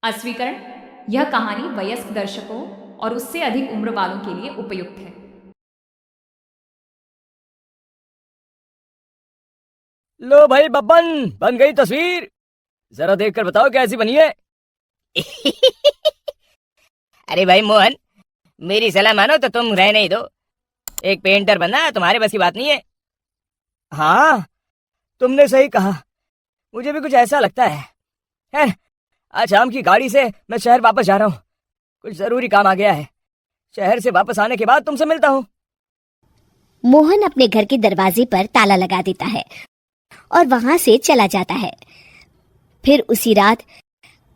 अस्वीकरण। यह कहानी वयस्क दर्शकों और उससे अधिक उम्र वालों के लिए उपयुक्त है। लो भाई बब्बन, बन गई तस्वीर। जरा देखकर बताओ कैसी बनी है। अरे भाई मोहन, मेरी सलाह मानो तो तुम रहने ही दो। एक पेंटर बनना तुम्हारे बस की बात नहीं है। हाँ, तुमने सही कहा। मुझे भी कुछ ऐसा लगता है। खैर, आज शाम की गाड़ी से मैं शहर वापस जा रहा हूँ। कुछ जरूरी काम आ गया है। शहर से वापस आने के बाद तुमसे मिलता हूँ। मोहन अपने घर के दरवाजे पर ताला लगा देता है और वहां से चला जाता है। फिर उसी रात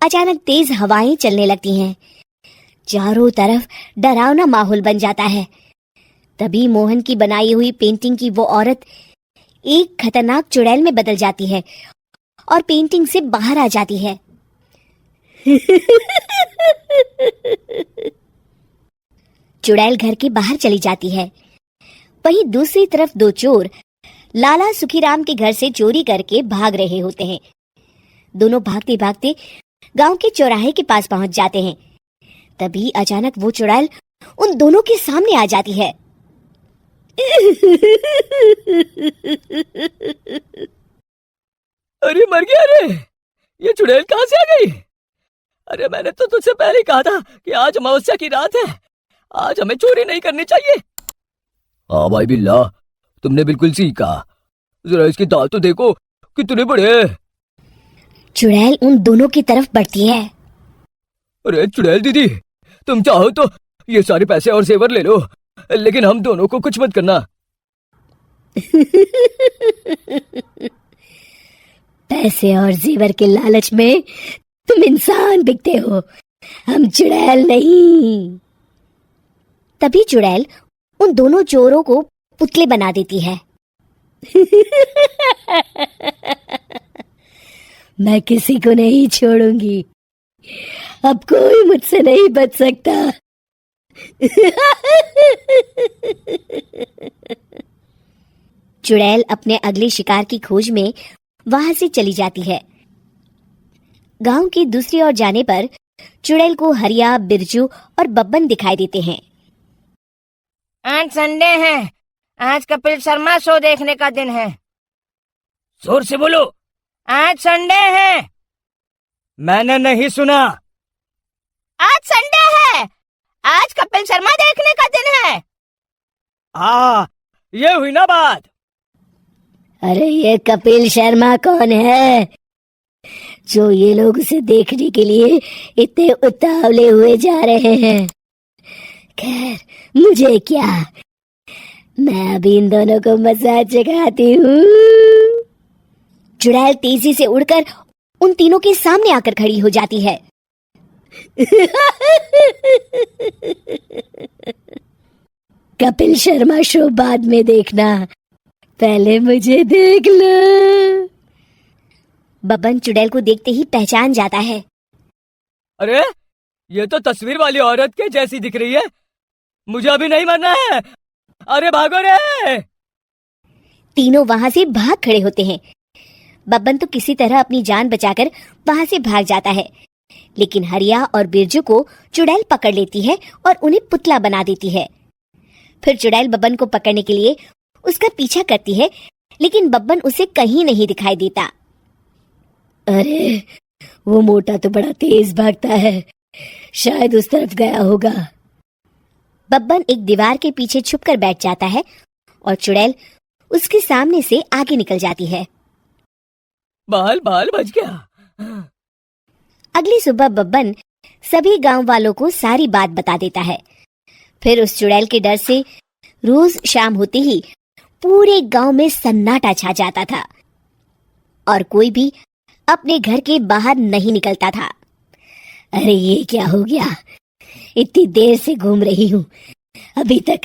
अचानक तेज हवाएं चलने लगती हैं। चारों तरफ डरावना माहौल बन जाता है। तभी मोहन की बनाई हुई पेंटिंग की वो औरत एक खतरनाक चुड़ैल में बदल जाती है और पेंटिंग से बाहर आ जाती है। चुड़ैल घर के बाहर चली जाती है। वहीं दूसरी तरफ दो चोर लाला सुखीराम के घर से चोरी करके भाग रहे होते हैं। दोनों भागते भागते गांव के चौराहे के पास पहुंच जाते हैं। तभी अचानक वो चुड़ैल उन दोनों के सामने आ जाती है। अरे मर गया रे! ये चुड़ैल कहाँ से आ गई? अरे मैंने तो तुझसे पहले ही कहा था कि आज अमावस्या की रात है। आज हमें चोरी नहीं करनी चाहिए। हाँ भाई बिल्ला, तुमने बिल्कुल सही कहा। जरा इसके दांत तो देखो, कितने बड़े हैं। चुड़ैल उन दोनों की तरफ बढ़ती है। अरे चुड़ैल दीदी, तुम चाहो तो ये सारे पैसे और जेवर ले लो, लेकिन हम दोनों को कुछ मत करना। पैसे और जेवर के लालच में तुम इंसान बिकते हो, हम चुड़ैल नहीं। तभी चुड़ैल उन दोनों चोरों को पुतले बना देती है। मैं किसी को नहीं छोड़ूंगी। अब कोई मुझसे नहीं बच सकता। चुड़ैल अपने अगले शिकार की खोज में वहां से चली जाती है। गांव की दूसरी ओर जाने पर चुड़ैल को हरिया, बिरजू और बब्बन दिखाई देते हैं। आज संडे है, आज कपिल शर्मा शो देखने का दिन है। जोर से बोलो। आज संडे है। मैंने नहीं सुना। आज संडे है, आज कपिल शर्मा देखने का दिन है। हाँ, ये हुई ना बात। अरे ये कपिल शर्मा कौन है जो ये लोग उसे देखने के लिए इतने उतावले हुए जा रहे हैं? खैर, मुझे क्या, मैं अभी इन दोनों को मसाज चखाती हूँ। चुड़ैल तेजी से उड़कर उन तीनों के सामने आकर खड़ी हो जाती है। कपिल शर्मा शो बाद में देखना, पहले मुझे देख लो। बब्बन चुड़ैल को देखते ही पहचान जाता है। अरे ये तो तस्वीर वाली औरत के जैसी दिख रही है। मुझे अभी नहीं मरना है। अरे भागो रे! तीनों वहां से भाग खड़े होते हैं। बब्बन तो किसी तरह अपनी जान बचाकर वहां से भाग जाता है, लेकिन हरिया और बिरजू को चुड़ैल पकड़ लेती है और उन्हें पुतला बना देती है। फिर चुड़ैल बब्बन को पकड़ने के लिए उसका पीछा करती है, लेकिन बब्बन उसे कहीं नहीं दिखाई देता। अरे वो मोटा तो बड़ा तेज भागता है, शायद उस तरफ गया होगा। बब्बन एक दीवार के पीछे छुपकर बैठ जाता है और चुड़ैल उसके सामने से आगे निकल जाती है। बाल बाल बच गया। अगली सुबह बब्बन सभी गांव वालों को सारी बात बता देता है। फिर उस चुड़ैल के डर से रोज शाम होते ही पूरे गांव में सन्नाटा छा जाता था और कोई भी अपने घर के बाहर नहीं निकलता था। अरे ये क्या हो गया? इतनी देर से घूम रही हूँ, अभी तक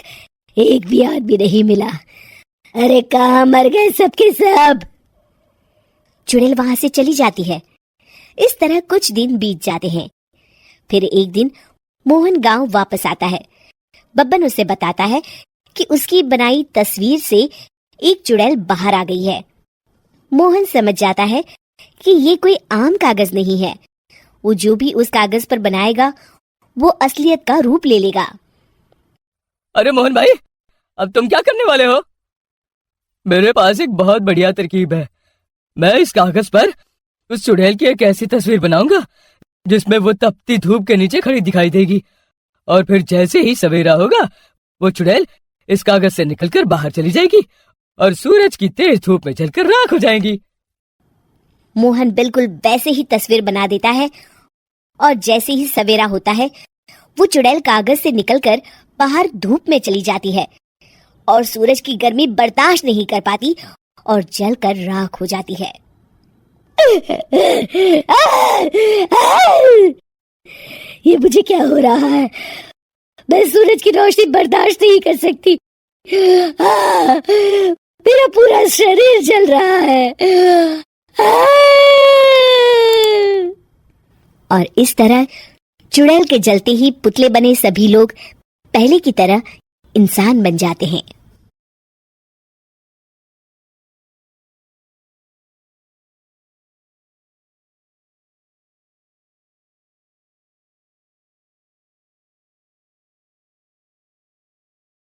एक भी आदमी नहीं मिला। अरे कहाँ मर गए सबके सब? चुड़ैल वहां से चली जाती है। इस तरह कुछ दिन बीत जाते हैं। फिर एक दिन मोहन गांव वापस आता है। बब्बन उसे बताता है कि उसकी बनाई तस्वीर से एक चुड़ैल बाहर आ गई है। मोहन समझ जाता है कि ये कोई आम कागज नहीं है, वो जो भी उस कागज पर बनाएगा वो असलियत का रूप ले लेगा। अरे मोहन भाई, अब तुम क्या करने वाले हो? मेरे पास एक बहुत बढ़िया तरकीब है। मैं इस कागज पर उस चुड़ैल की एक ऐसी तस्वीर बनाऊंगा जिसमें वो तपती धूप के नीचे खड़ी दिखाई देगी, और फिर जैसे ही सवेरा होगा वो चुड़ैल इस कागज से निकलकर बाहर चली जाएगी और सूरज की तेज धूप में जलकर राख हो जाएगी। मोहन बिल्कुल वैसे ही तस्वीर बना देता है और जैसे ही सवेरा होता है वो चुड़ैल कागज से निकलकर बाहर धूप में चली जाती है और सूरज की गर्मी बर्दाश्त नहीं कर पाती और जलकर राख हो जाती है। ये मुझे क्या हो रहा है? मैं सूरज की रोशनी बर्दाश्त नहीं कर सकती। मेरा पूरा शरीर जल रहा है। और इस तरह चुड़ैल के जलते ही पुतले बने सभी लोग पहले की तरह इंसान बन जाते हैं।